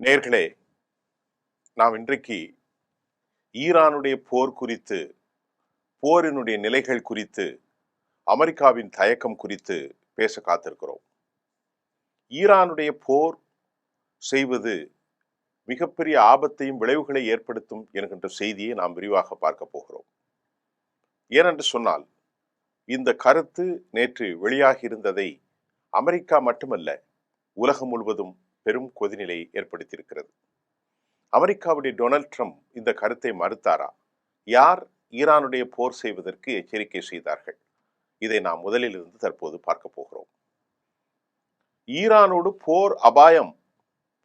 நேர்களே, நாம் இன்றைக்கு ஈரானுடைய போர் குறித்து, போரினுடைய நிலைகள் குறித்து, அமெரிக்காவின் தயக்கம் குறித்து பேச காத்திருக்கிறோம். ஈரானுடைய போர் செய்வது மிகப்பெரிய ஆபத்தையும் விளைவுகளை ஏற்படுத்தும் என்கின்ற செய்தியை நாம் விரிவாக பார்க்க போகிறோம். ஏனென்று சொன்னால், இந்த கருத்து நேற்று வெளியாகி இருந்ததை அமெரிக்கா மட்டுமல்ல, உலகம் முழுவதும் பெரும் கொதிநிலை ஏற்படுத்தியிருக்கிறது. அமெரிக்காவுடைய டொனால்ட் ட்ரம்ப் இந்த கருத்தை மறுத்தாரா? யார் ஈரானுடைய போர் செய்வதற்கு எச்சரிக்கை செய்தார்கள்? இதை நாம் முதலில் இருந்து தற்போது பார்க்க போகிறோம். ஈரானோடு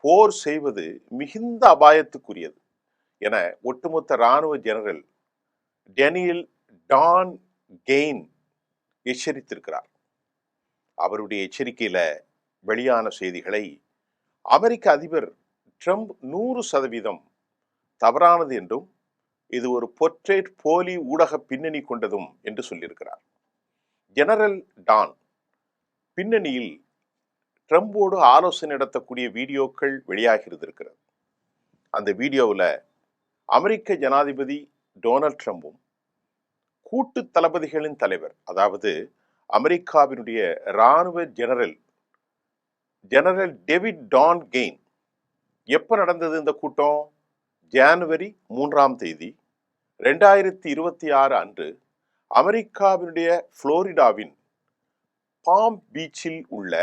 போர் செய்வது மிகுந்த அபாயத்துக்குரியது என ஒட்டுமொத்த இராணுவ ஜெனரல் டேனியல் டான் கெயின் எச்சரித்திருக்கிறார். அவருடைய எச்சரிக்கையில வெளியான செய்திகளை அமெரிக்க அதிபர் ட்ரம்ப் 100% தவறானது என்றும், இது ஒரு பொர்ட்ரேட் போலி ஊடக பின்னணி கொண்டதும் என்று சொல்லியிருக்கிறார். ஜெனரல் டான் பின்னணியில் ட்ரம்போடு ஆலோசனை நடத்தக்கூடிய வீடியோக்கள் வெளியாகி இருந்திருக்கிறது. அந்த வீடியோவில் அமெரிக்க ஜனாதிபதி டொனால்ட் ட்ரம்பும் கூட்டு தளபதிகளின் தலைவர், அதாவது அமெரிக்காவினுடைய இராணுவ ஜெனரல் டேவிட் டான் கெயின். எப்ப நடந்தது இந்த கூட்டம்? ஜனவரி 3 2026 அன்று அமெரிக்காவினுடைய புளோரிடாவின் பாம் பீச்சில் உள்ள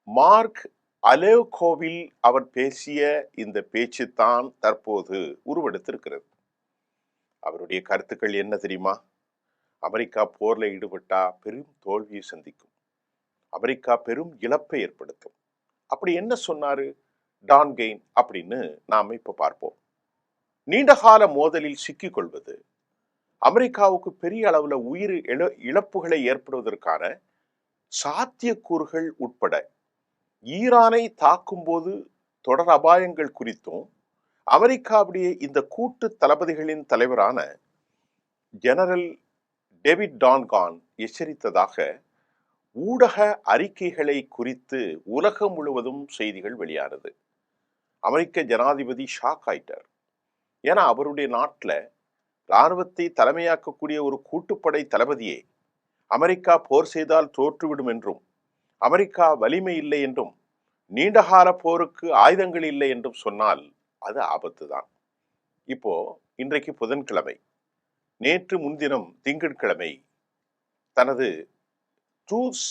மார்க் அலேவ்கோவில் அவர் பேசிய இந்த பேச்சு தான் தற்போது உருவெடுத்திருக்கிறது. அவருடைய கருத்துக்கள் என்ன தெரியுமா? அமெரிக்கா போர்ல ஈடுபட்டா பெரும் தோல்வியை சந்திக்கும், அமெரிக்கா பெரும் இழப்பை ஏற்படுத்தும். அப்படி என்ன சொன்னாரு டான் கெயின் அப்படின்னு நாம இப்ப பார்ப்போம். நீண்டகால மோதலில் சிக்கிக் கொள்வது அமெரிக்காவுக்கு பெரிய அளவுல உயிர் இழப்புகளை ஏற்படுவதற்கான சாத்தியக்கூறுகள் உட்பட ஈரானை தாக்கும் போது தொடர் அபாயங்கள் குறித்தும் அமெரிக்காவுடைய இந்த கூட்டு தளபதிகளின் தலைவரான ஜெனரல் டேவிட் டான்கான் எச்சரித்ததாக ஊடக அறிக்கைகளை குறித்து உலகம் முழுவதும் செய்திகள் வெளியானது. அமெரிக்க ஜனாதிபதி ஷாக் ஆயிட்டார். ஏன்னா அவருடைய நாட்டில் இராணுவத்தை தலைமையாக்கக்கூடிய ஒரு கூட்டுப்படை தளபதியை அமெரிக்கா போர் செய்தால் தோற்றுவிடும் என்றும், அமெரிக்கா வலிமை இல்லை என்றும், நீண்டகால போருக்கு ஆயுதங்கள் இல்லை என்றும் சொன்னால் அது ஆபத்து தான். இப்போ இன்றைக்கு புதன்கிழமை, நேற்று முன்தினம் திங்கட்கிழமை தனது ட்ரூத்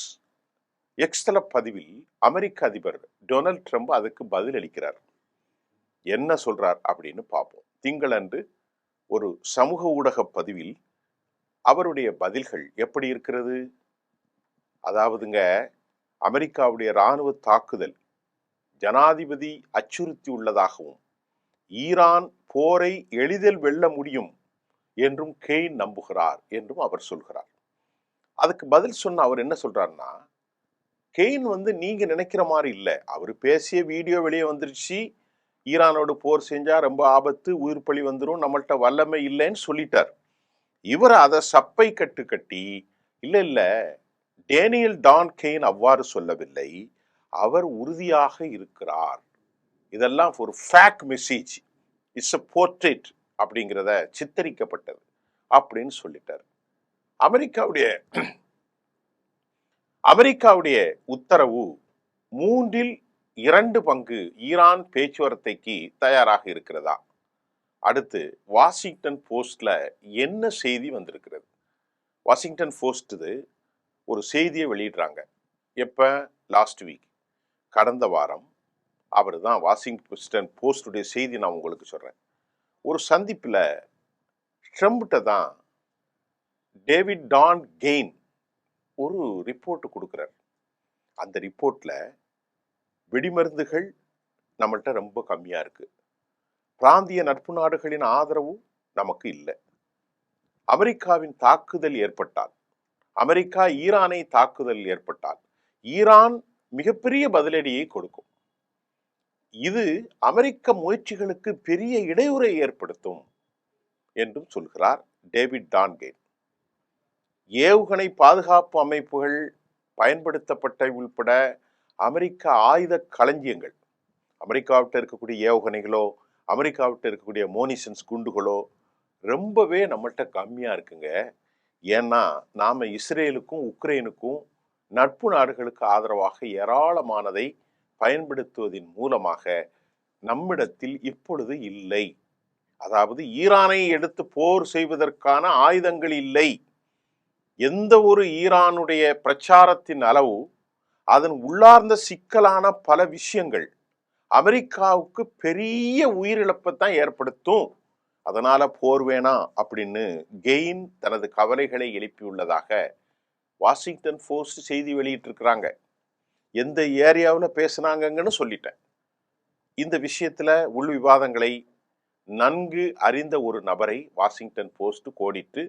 எக்ஸ்தல பதிவில் அமெரிக்க அதிபர் டொனால்ட் ட்ரம்ப் அதுக்கு பதில் அளிக்கிறார். என்ன சொல்றார் அப்படின்னு பார்ப்போம். திங்களன்று ஒரு சமூக ஊடக பதிவில் அவருடைய பதில்கள் எப்படி இருக்கிறது? அதாவதுங்க, அமெரிக்காவுடைய இராணுவ தாக்குதல் ஜனாதிபதி அச்சுறுத்தி உள்ளதாகவும், ஈரான் போரை எளிதில் வெல்ல முடியும் என்றும் கெயின் நம்புகிறார் என்றும் அவர் சொல்கிறார். அதுக்கு பதில் சொன்ன அவர் என்ன சொல்றாருன்னா, கெயின் நீங்க நினைக்கிற மாதிரி இல்லை, அவர் பேசிய வீடியோ வெளியே வந்துருச்சு, ஈரானோடு போர் செஞ்சா ரொம்ப ஆபத்து, உயிர் பலி வந்துடும், நம்மள்கிட்ட வல்லமை இல்லைன்னு சொல்லிட்டார். இவர் அதை சப்பை கட்டி இல்ல டேனியல் டான் கெயின் அவ்வாறு சொல்லவில்லை, அவர் உறுதியாக இருக்கிறார், இதெல்லாம் ஒரு fake message, it's a portrait அப்படிங்கிறத சித்தரிக்கப்பட்டது அப்படின்னு சொல்லிட்டார். அமெரிக்காவுடைய உத்தரவு 2/3 ஈரான் பேச்சுவார்த்தைக்கு தயாராக இருக்கிறதா? அடுத்து வாஷிங்டன் போஸ்ட்ல என்ன செய்தி வந்திருக்கிறது? வாஷிங்டன் போஸ்ட் ஒரு செய்தியை வெளியிடுறாங்க. எப்ப? லாஸ்ட் வீக், கடந்த வாரம். அவர் தான் வாஷிங்டன் போஸ்டுடைய செய்தி நான் உங்களுக்கு சொல்றேன். ஒரு சந்திப்புல ட்ரம்ப்கிட்ட தான் டேவிட் டான் கெயின் ஒரு ரிப்போர்ட் கொடுக்கிறார். அந்த ரிப்போர்ட்ல வெடிமருந்துகள் நம்மள்கிட்ட ரொம்ப கம்மியா இருக்கு, பிராந்திய நட்பு நாடுகளின் ஆதரவும் நமக்கு இல்லை, அமெரிக்காவின் தாக்குதல் ஏற்பட்டால், அமெரிக்கா ஈரானை தாக்குதல் ஏற்பட்டால் ஈரான் மிகப்பெரிய பதிலடியை கொடுக்கும், இது அமெரிக்க முயற்சிகளுக்கு பெரிய இடையூறை ஏற்படுத்தும் என்றும் சொல்கிறார் டேவிட் டான் கெயின். ஏவுகணை பாதுகாப்பு அமைப்புகள் பயன்படுத்தப்பட்ட உள்பட அமெரிக்க ஆயுத களஞ்சியங்கள் அமெரிக்காவிட்ட இருக்கக்கூடிய ஏவுகணைகளோ, அமெரிக்காவிட்ட இருக்கக்கூடிய மோனிசன்ஸ் குண்டுகளோ ரொம்பவே நம்மள்ட்ட கம்மியா இருக்குங்க. ஏன்னா நாம இஸ்ரேலுக்கும் உக்ரைனுக்கும் நட்பு நாடுகளுக்கு ஆதரவாக ஏராளமானதை பயன்படுத்துவதன் மூலமாக நம்மிடத்தில் இப்பொழுது இல்லை. அதாவது ஈரானை எடுத்து போர் செய்வதற்கான ஆயுதங்கள் இல்லை. எந்த ஒரு ஈரானுடைய பிரச்சாரத்தின் அளவு, அதன் உள்ளார்ந்த சிக்கலான பல விஷயங்கள் அமெரிக்காவுக்கு பெரிய உயிரிழப்பை தான் ஏற்படுத்தும். அதனால போர் வேணாம் அப்படின்னு கெயின் தனது கவலைகளை எழுப்பியுள்ளதாக வாஷிங்டன் போஸ்ட் செய்தி வெளியிட்டிருக்கிறாங்க. எந்த ஏரியாவில் பேசுனாங்கன்னு சொல்லிட்டேன். இந்த விஷயத்துல உள் விவாதங்களை நன்கு அறிந்த ஒரு நபரை வாஷிங்டன் போஸ்ட் கோடிட்டு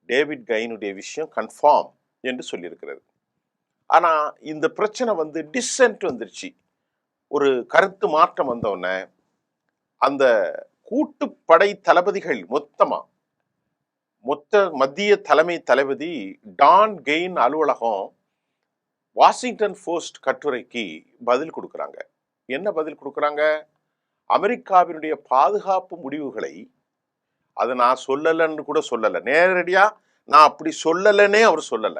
டேவிட் கெயினுடைய விஷயம் கன்ஃபார்ம் என்று சொல்லியிருக்கிறது. ஆனா இந்த பிரச்சனை டிசென்ட் வந்துருச்சு. ஒரு கருத்து மாற்றம் வந்தோடனே அந்த கூட்டுப்படை தளபதிகள் மொத்த மத்திய தலைமை தளபதி டான் கெயின் அலுவலகம் வாஷிங்டன் போஸ்ட் கட்டுரைக்கு பதில் கொடுக்கறாங்க. என்ன பதில் கொடுக்கறாங்க? அமெரிக்காவினுடைய பாதுகாப்பு முடிவுகளை, அதை நான் சொல்லலன்னு கூட சொல்லல, நேரடியா நான் அப்படி சொல்லலன்னே அவர் சொல்லல.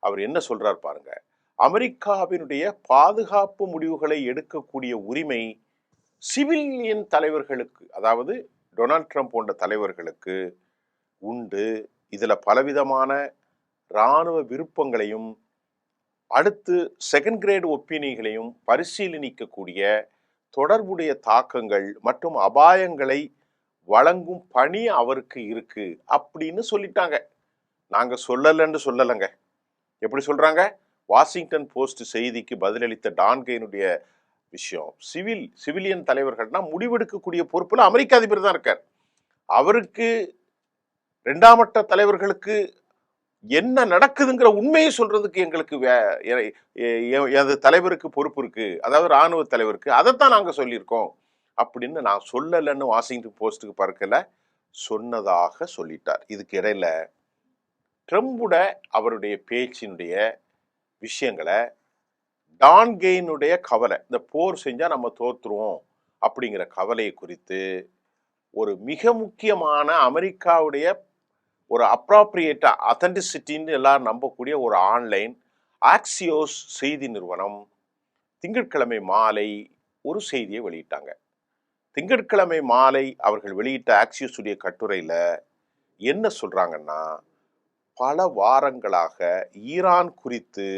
அவர் என்ன சொல்றார் பாருங்க. அமெரிக்காவினுடைய பாதுகாப்பு முடிவுகளை எடுக்கக்கூடிய உரிமை சிவிலியன் தலைவர்களுக்கு, அதாவது டொனால்ட் ட்ரம்ப் போன்ற தலைவர்களுக்கு உண்டு. இதுல பலவிதமான இராணுவ விருப்பங்களையும் அடுத்து செகண்ட் கிரேட் ஒப்பீனியங்களையும் பரிசீலனிக்கக்கூடிய தொடர்புடைய தாக்கங்கள் மற்றும் அபாயங்களை வழங்கும் பணி அவருக்கு இருக்கு அப்படின்னு சொல்லிட்டாங்க. நாங்க சொல்லலன்னு சொல்லலைங்க. எப்படி சொல்றாங்க? வாஷிங்டன் போஸ்ட் செய்திக்கு பதிலளித்த டான் கெயினுடைய விஷயம், சிவிலியன் தலைவர்கள்னா முடிவெடுக்கக்கூடிய பொறுப்புல அமெரிக்க அதிபர் தான் இருக்கார். அவருக்கு இரண்டாம் மட்ட தலைவர்களுக்கு என்ன நடக்குதுங்கிற உண்மையை சொல்றதுக்கு எங்களுக்கு தலைவருக்கு பொறுப்பு இருக்கு, அதாவது ராணுவ தலைவருக்கு. அதைத்தான் நாங்க சொல்லியிருக்கோம் அப்படின்னு நான் சொல்லலன்னு வாஷிங்டன் போஸ்டுக்கு பார்க்கல, சொன்னதாக சொல்லிட்டார். இதுக்கு இடையில ட்ரம்புட அவருடைய பேச்சினுடைய விஷயங்களை, டான் கெயினுடைய கவலை, இந்த போர் செஞ்சா நம்ம தோற்றுருவோம் அப்படிங்கிற கவலையை குறித்து ஒரு மிக முக்கியமான அமெரிக்காவுடைய ஒரு அப்ராப்ரியேட்டா அத்தன்டிசிட்டின்னு எல்லாரும் நம்பக்கூடிய ஒரு ஆன்லைன் ஆக்சியோஸ் செய்தி நிறுவனம் திங்கட்கிழமை மாலை ஒரு செய்தியை வெளியிட்டாங்க. திங்கட்கிழமை மாலை அவர்கள் வெளியிட்ட ஆக்சியோஸ் உடைய கட்டுரையில என்ன சொல்றாங்கன்னா, பல வாரங்களாக ஈரான் குறித்து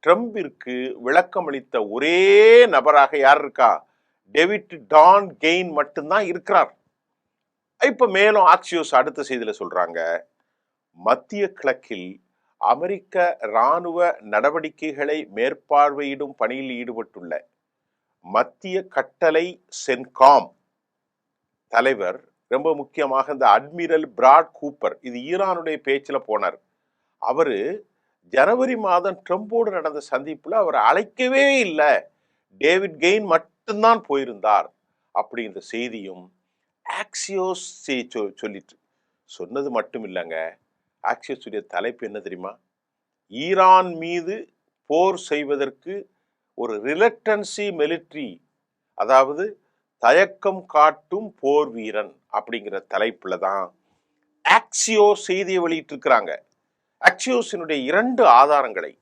ட்ரம்பிற்கு விளக்கம் அளித்த ஒரே நபராக யார் இருக்கா? டேவிட் டான் கெயின் மட்டும்தான் இருக்கிறார். இப்ப மேலும் ஆக்சியோஸ் அடுத்த செய்தியில சொல்றாங்க, மத்திய கிழக்கில் அமெரிக்க இராணுவ நடவடிக்கைகளை மேற்பார்வையிடும் பணியில் ஈடுபட்டுள்ள மத்திய கட்டளை சென்காம் தலைவர், ரொம்ப முக்கியமாக இந்த அட்மிரல் பிராட் கூப்பர், இது ஈரானுடைய பேச்சுல போனார். அவரு ஜனவரி மாதம் ட்ரம்போடு நடந்த சந்திப்புல அவர் அழைக்கவே இல்லை, டேவிட் கெயின் மட்டும்தான் போயிருந்தார் அப்படிங்கிற செய்தியும் ஆக்சியோஸ் சொல்லிட்டு சொன்னது மட்டும் இல்லைங்க. ஆக்சியோஸுடைய தலைப்பு என்ன தெரியுமா? ஈரான் மீது போர் செய்வதற்கு ஒரு ரிலக்டன்சி மிலிட்ரி, அதாவது தயக்கம் காட்டும் போர் வீரன் அப்படிங்கிற தலைப்புல தான் ஆக்சியோஸ் செய்தியை வெளியிட்டு இருக்கிறாங்க. ஆக்சியோஸினுடைய 2 ஆதாரங்களை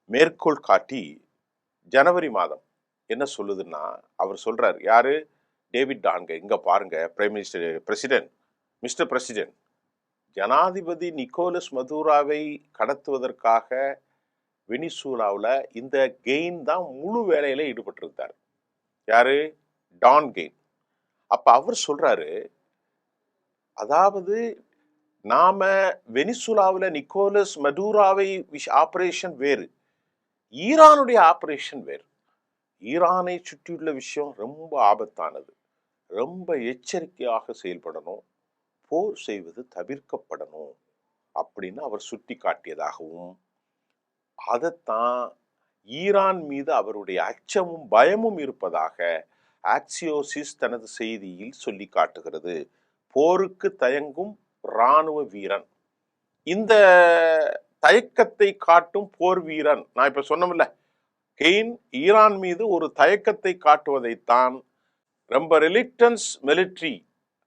மேற்கோள் காட்டி ஜனவரி மாதம் என்ன சொல்லுதுன்னா, அவர் சொல்றார், யாரு? David Dan Caine. இங்க பாருங்க, மிஸ்டர் பிரசிடென்ட், ஜனாதிபதி நிக்கோலஸ் மதுராவை கடத்துவதற்காக வெனிசூலாவில் இந்த கெயின் தான் முழு வேலையில ஈடுபட்டிருந்தார். யாரு? Dan Caine. அப்ப அவர் சொல்றாரு, அதாவது நாம வெனிசுலாவில் நிக்கோலஸ் மதுராவை ஆபரேஷன் வேறு, ஈரானுடைய ஆபரேஷன் வேறு. ஈரானை சுற்றியுள்ள விஷயம் ரொம்ப ஆபத்தானது, ரொம்ப எச்சரிக்கையாக செயல்படணும், போர் செய்வது தவிர்க்கப்படணும் அப்படின்னு அவர் சுட்டி காட்டியதாகவும், அதைத்தான் ஈரான் மீது அவருடைய அச்சமும் பயமும் இருப்பதாக ஆக்சியோசிஸ் தனது செய்தியில் சொல்லி காட்டுகிறது. போருக்கு தயங்கும் இராணுவ வீரன், இந்த தயக்கத்தை காட்டும் போர் வீரன், நான் இப்ப சொன்னோம்ல, கெயின் ஈரான் மீது ஒரு தயக்கத்தை காட்டுவதைத்தான் ரொம்ப ரிலிக்டன்ஸ் மிலிட்ரி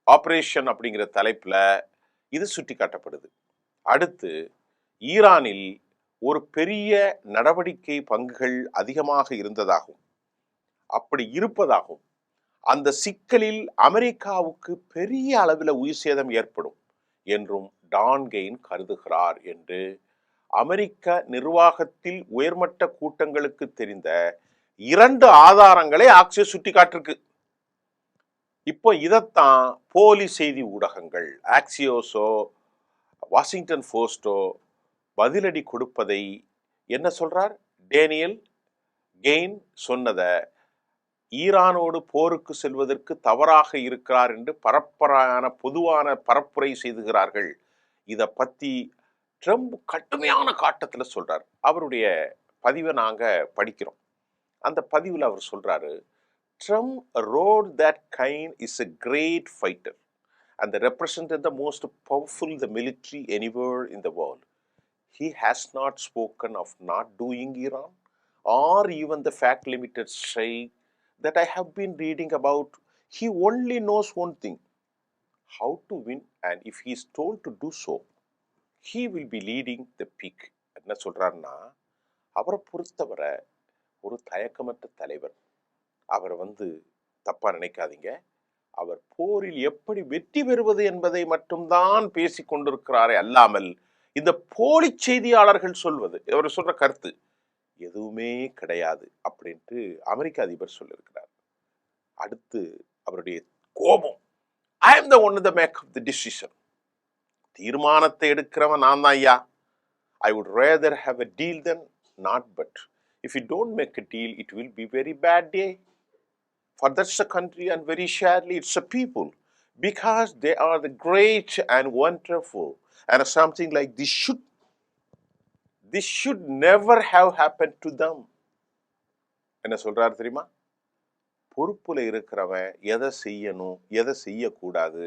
ஆபரேஷன் அப்படிங்கிற தலைப்புல இது சுட்டி காட்டப்படுது. அடுத்து ஈரானில் ஒரு பெரிய நடவடிக்கை பங்குகள் அதிகமாக இருந்ததாகும், அப்படி இருப்பதாகும் அந்த சிக்கலில் அமெரிக்காவுக்கு பெரிய அளவில் உயிர் சேதம் ஏற்படும் என்றும் டான் கெயின் கருதுகிறார் என்று அமெரிக்க நிர்வாகத்தில் உயர்மட்ட கூட்டங்களுக்கு தெரிந்த 2 ஆதாரங்களை ஆக்சியோஸ் சுட்டி காட்டிருக்கு. இப்போ இதைத்தான் போலி செய்தி ஊடகங்கள் ஆக்சியோஸோ வாஷிங்டன் போஸ்டோ பதிலடி கொடுப்பதை என்ன சொல்றார்? டேனியல் கெயின் சொன்னதை ஈரானோடு போருக்கு செல்வதற்கு தவறாக இருக்கிறார் என்று பரப்பரான பொதுவான பரப்புரை செய்துகிறார்கள். இதை பத்தி ட்ரம்ப் கடுமையான காட்டத்தில் சொல்றார். அவருடைய பதிவை நாங்க படிக்கிறோம். அந்த பதிவில் அவர் சொல்றாரு, Trump wrote that Cain is a great fighter and represented the most powerful the military anywhere in the world. He has not spoken of not doing Iran or even the fact-limited strike that I have been reading about. He only knows one thing, how to win, and if he is told to do so, he will be leading the peak. என்ன சொல்றாருன்னா, அவரை பொறுத்தவரை ஒரு தயக்கமற்ற தலைவர். அவர் தப்பா நினைக்காதீங்க, அவர் போரில் எப்படி வெற்றி பெறுவது என்பதை மட்டும்தான் பேசிக் கொண்டிருக்கிறாரே அல்லாமல் இந்த போலி செய்தியாளர்கள் சொல்வது, அவர் சொல்ற கருத்து எதுவுமே கிடையாது அப்படின்ட்டு அமெரிக்க அதிபர் சொல்லியிருக்கிறார். அடுத்து அவருடைய கோபம், I am the one that make the decision. தீர்மானத்தை எடுக்கிறவன் நான் தான் ஐயா. I would rather have a deal than not, but if you don't make a deal, it will be very bad day. For that's the country and very sadly it's the people, because they are the great and wonderful and something like this should never have happened to them. என்ன சொல்றாரு தெரியுமா? பொறுப்புல இருக்கிறவன் எதை செய்யணும் எதை செய்யக்கூடாது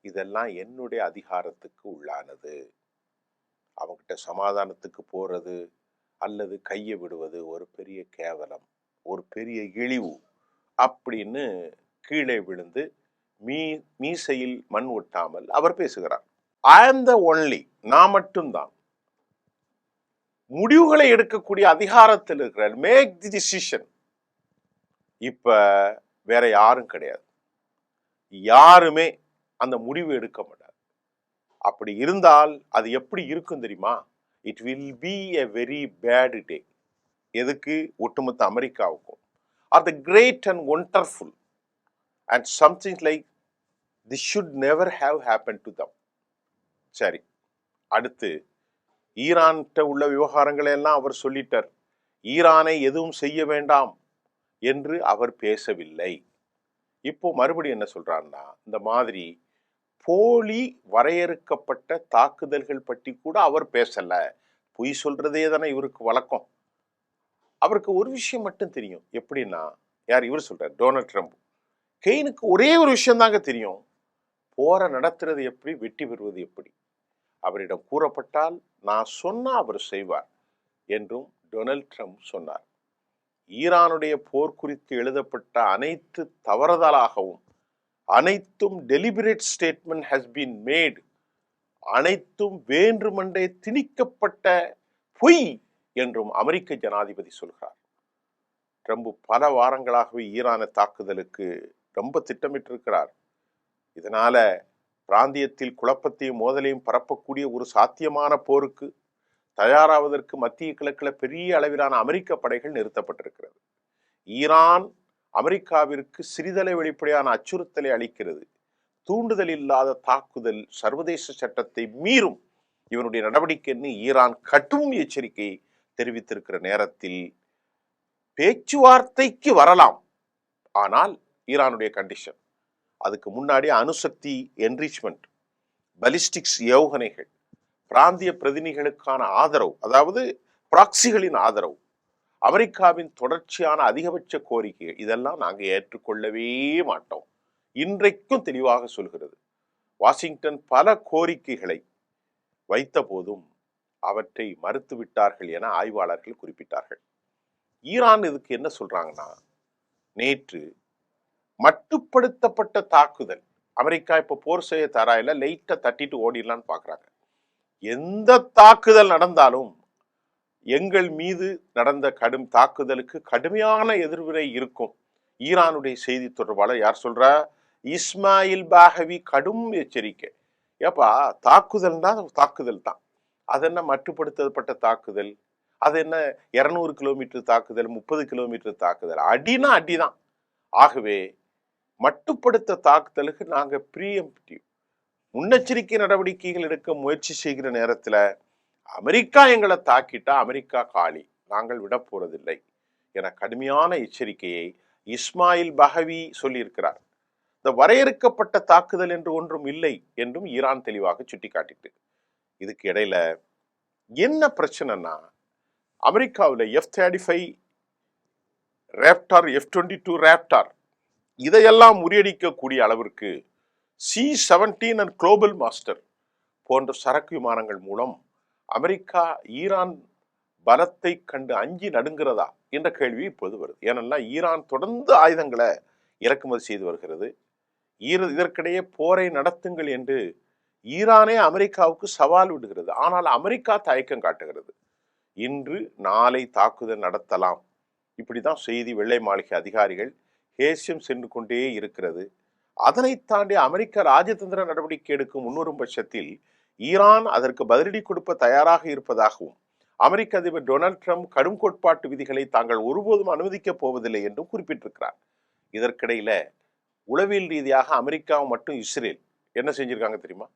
இதெல்லாம் என்னுடைய அதிகாரத்துக்கு உள்ளானது. அவங்கிட்ட சமாதானத்துக்கு போறது அல்லது கையை விடுவது ஒரு பெரிய கேவலம், ஒரு பெரிய இழிவு அப்படின்னு கீழே விழுந்து மீசையில் மண் ஒட்டாமல் அவர் பேசுகிறார். I am the only, நான் மட்டும்தான் முடிவுகளை எடுக்கக்கூடிய அதிகாரத்தில் இருக்கிறார். Make the decision. இப்ப வேற யாரும் கிடையாது, யாருமே அந்த முடிவு எடுக்க மாட்டார். அப்படி இருந்தால் அது எப்படி இருக்கும் தெரியுமா? It will be a very bad day. எதுக்கு? ஒட்டுமொத்த அமெரிக்காவுக்கும். Are the great and wonderful and something like this should never have happen to them. சரி, அடுத்து ஈரான்கிட்ட உள்ள விவகாரங்களை எல்லாம் அவர் சொல்லிட்டார். ஈரானை எதுவும் செய்ய வேண்டாம் என்று அவர் பேசவில்லை. இப்போ மறுபடியும் என்ன சொல்றாருன்னா, இந்த மாதிரி போலி வரையறுக்கப்பட்ட தாக்குதல்கள் பற்றி கூட அவர் பேசல. பொய் சொல்றதே தானே இவருக்கு வழக்கம். அவருக்கு ஒரு விஷயம் மட்டும் தெரியும். எப்படின்னா, யார் இவர் சொல்றார்? Donald Trump. கெயினுக்கு ஒரே ஒரு விஷயம் தாங்க தெரியும், போரை நடத்துறது எப்படி, வெற்றி பெறுவது எப்படி. அவரிடம் கூறப்பட்டால் நான் சொன்னா அவர் செய்வார் என்றும் டொனால்ட் ட்ரம்ப் சொன்னார். ஈரானுடைய போர் குறித்து எழுதப்பட்ட அனைத்து தவறுதலாகவும், அனைத்தும் deliberate statement has been made, அனைத்தும் வேண்டுமென்றே திணிக்கப்பட்ட பொய் என்றும் அமெரிக்க ஜனாதிபதி சொல்கிறார். ட்ரம்ப் பல வாரங்களாகவே ஈரானை தாக்குதலுக்கு ரொம்ப திட்டமிட்டிருக்கிறார். இதனால பிராந்தியத்தில் குழப்பத்தையும் மோதலையும் பரப்பக்கூடிய ஒரு சாத்தியமான போருக்கு தயாராவதற்கு மத்திய கிழக்கில் பெரிய அளவிலான அமெரிக்க படைகள் நிறுத்தப்பட்டிருக்கிறது. ஈரான் அமெரிக்காவிற்கு சிறிதளை வெளிப்படையான அச்சுறுத்தலை அளிக்கிறது. தூண்டுதல் இல்லாத தாக்குதல் சர்வதேச சட்டத்தை மீறும் இவனுடைய நடவடிக்கைன்னு ஈரான் கடும் எச்சரிக்கை தெரிவித்திருக்கிற நேரத்தில் பேச்சுவார்த்தைக்கு வரலாம். ஆனால் ஈரானுடைய கண்டிஷன், அதுக்கு முன்னாடி அணுசக்தி என்ரிச்மெண்ட், பலிஸ்டிக்ஸ் ஏவுகணைகள், பிராந்திய பிரதிநிதிகளுக்கான ஆதரவு, அதாவது பிராக்சிகளின் ஆதரவு, அமெரிக்காவின் தொடர்ச்சியான அதிகபட்ச கோரிக்கைகள், இதெல்லாம் நாங்கள் ஏற்றுக்கொள்ளவே மாட்டோம். இன்றைக்கும் தெளிவாக சொல்கிறது. வாஷிங்டன் பல கோரிக்கைகளை வைத்த போதும் அவற்றை மறுத்துவிட்டார்கள் என ஆய்வாளர்கள் குறிப்பிட்டார்கள். ஈரான் இதுக்கு என்ன சொல்றாங்கன்னா, நேற்று மட்டுப்படுத்தப்பட்ட தாக்குதல், அமெரிக்கா இப்ப போர் செய்ய தராயில, லைட்டா தட்டிட்டு ஓடிடலான்னு பாக்குறாங்க. எந்த தாக்குதல் நடந்தாலும் எங்கள் மீது நடந்த கடும் தாக்குதலுக்கு கடுமையான எதிர்வினை இருக்கும். ஈரானுடைய செய்தி தொடர்பாளர் யார் சொல்றா? இஸ்மாயில் பாகவி கடும் எச்சரிக்கை. ஏப்பா, தாக்குதல்னா தாக்குதல் தான். அது என்ன மட்டுப்படுத்தப்பட்ட தாக்குதல்? அது என்ன 200 கிலோமீட்டர் தாக்குதல், 30 கிலோமீட்டர் தாக்குதல்? அடினா அடிதான். ஆகவே மட்டுப்படுத்த தாக்குதலுக்கு நாங்க ப்ரீஎம்ப்டிவ் முன்னெச்சரிக்கை நடவடிக்கைகள் எடுக்க முயற்சி செய்கிற நேரத்துல அமெரிக்கா எங்களை தாக்கிட்டா அமெரிக்கா காலி, நாங்கள் விட போறதில்லை என கடுமையான எச்சரிக்கையை இஸ்மாயில் பஹவி சொல்லியிருக்கிறார். இந்த வரையறுக்கப்பட்ட தாக்குதல் என்று ஒன்றும் இல்லை என்றும் ஈரான் தெளிவாக சுட்டிக்காட்டிட்டு, இதுக்கு இடையில என்ன பிரச்சனைனா, அமெரிக்காவில் F-35 ரேப்டார், F-22 ரேப்டார் இதையெல்லாம் முறியடிக்கக்கூடிய அளவிற்கு C-17 அண்ட் குளோபல் மாஸ்டர் போன்ற சரக்கு விமானங்கள் மூலம் அமெரிக்கா ஈரான் பலத்தை கண்டு அஞ்சி நடுங்கிறதா என்ற கேள்வி இப்போது வருது. ஏனெல்லாம் ஈரான் தொடர்ந்து ஆயுதங்களை இறக்குமதி செய்து வருகிறது. இதற்கிடையே போரை நடத்துங்கள் என்று ஈரானே அமெரிக்காவுக்கு சவால் விடுகிறது. ஆனால் அமெரிக்கா தயக்கம் காட்டுகிறது. இன்று நாளை தாக்குதல் நடத்தலாம், இப்படிதான் செய்தி வெள்ளை மாளிகை அதிகாரிகள் ஹேசியம் சென்று கொண்டே இருக்கிறது. அதனை தாண்டி அமெரிக்கா ராஜதந்திர நடவடிக்கை எடுக்கும் முன்வரும் பட்சத்தில் ஈரான் அதற்கு பதிலடி கொடுப்ப தயாராக இருப்பதாகவும், அமெரிக்க அதிபர் டொனால்ட் ட்ரம்ப் கடும் கோட்பாட்டு விதிகளை தாங்கள் ஒருபோதும் அனுமதிக்கப் போவதில்லை என்றும் குறிப்பிட்டிருக்கிறார். இதற்கிடையில உளவியல் ரீதியாக அமெரிக்கா மற்றும் இஸ்ரேல் என்ன செஞ்சிருக்காங்க தெரியுமா?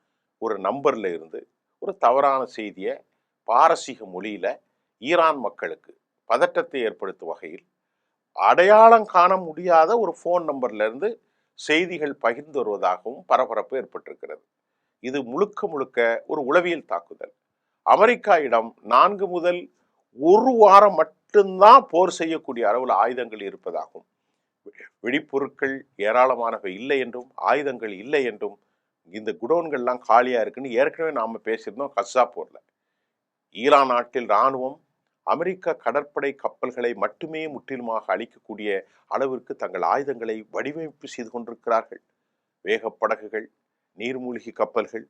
ஒரு நம்பர்ல இருந்து ஒரு தவறான செய்தியை பாரசீக மொழியில ஈரான் மக்களுக்கு பதட்டத்தை ஏற்படுத்தும் வகையில் அடையாளம் காண முடியாத ஒரு போன் நம்பர்ல இருந்து செய்திகள் பகிர்ந்து வருவதாகவும் பரபரப்பு ஏற்பட்டிருக்கிறது. இது முழுக்க முழுக்க ஒரு உளவியல் தாக்குதல். அமெரிக்காவிடம் 4 முதல் 1 வாரம் மட்டும்தான் போர் செய்யக்கூடிய அளவில் ஆயுதங்கள் இருப்பதாகவும், வெடிப்பொருட்கள் ஏராளமானவை இல்லை என்றும், ஆயுதங்கள் இல்லை என்றும், இந்த குடோன்கள்லாம் காலியா இருக்குன்னு ஏற்கனவே நாம பேசியிருந்தோம் கஸ்ஸா போர்ல. ஈரான் நாட்டில் இராணுவம் அமெரிக்க கடற்படை கப்பல்களை மட்டுமே முற்றிலுமாக அழிக்கக்கூடிய அளவிற்கு தங்கள் ஆயுதங்களை வடிவமைப்பு செய்து கொண்டிருக்கிறார்கள். வேகப்படகுகள், நீர்மூழ்கி கப்பல்கள்,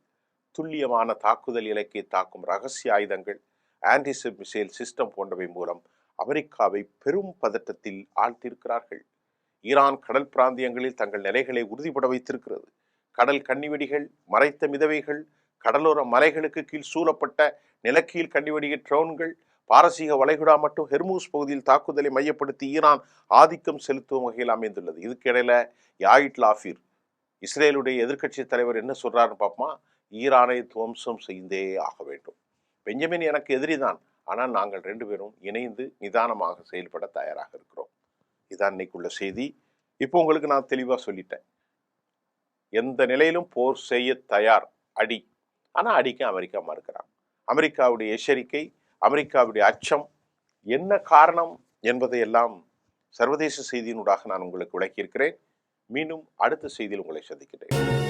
துல்லியமான தாக்குதல் இலக்கை தாக்கும் ரகசிய ஆயுதங்கள், ஆன்டி மிசைல் சிஸ்டம் போன்றவை மூலம் அமெரிக்காவை பெரும் பதட்டத்தில் ஆழ்த்தியிருக்கிறார்கள். ஈரான் கடல் பிராந்தியங்களில் தங்கள் நிலைகளை உறுதிப்பட வைத்திருக்கிறது. கடல் கன்னிவெடிகள், மறைத்த மிதவைகள், கடலோர மலைகளுக்கு கீழ் சூழப்பட்ட நிலக்கீழ் கன்னிவெடிக ட்ரோன்கள், பாரசீக வளைகுடா மற்றும் ஹெர்மூஸ் பகுதியில் தாக்குதலை மையப்படுத்தி ஈரான் ஆதிக்கம் செலுத்தும் வகையில் அமைந்துள்ளது. இதுக்கு இடையில யாயிட் லாஃபீர், இஸ்ரேலுடைய எதிர்க்கட்சி தலைவர் என்ன சொல்றாருன்னு பார்ப்போமா? ஈரானை துவம்சம் செய்தே ஆக வேண்டும். பெஞ்சமின் எனக்கு எதிரிதான், ஆனால் நாங்கள் 2 பேரும் இணைந்து நிதானமாக செயல்பட தயாராக இருக்கிறோம். இதான் இன்னைக்குள்ள செய்தி. இப்போ உங்களுக்கு நான் தெளிவா சொல்லிட்டேன். எந்த நிலையிலும் போர் செய்ய தயார், அடி. ஆனா அடிக்க அமெரிக்கா மறுக்கிறான். அமெரிக்காவுடைய எச்சரிக்கை, அமெரிக்காவுடைய அச்சம் என்ன காரணம் என்பதையெல்லாம் சர்வதேச செய்தியினூடாக நான் உங்களுக்கு விளக்கியிருக்கிறேன். மீண்டும் அடுத்த செய்தியில் உங்களை சந்திக்கிறேன்.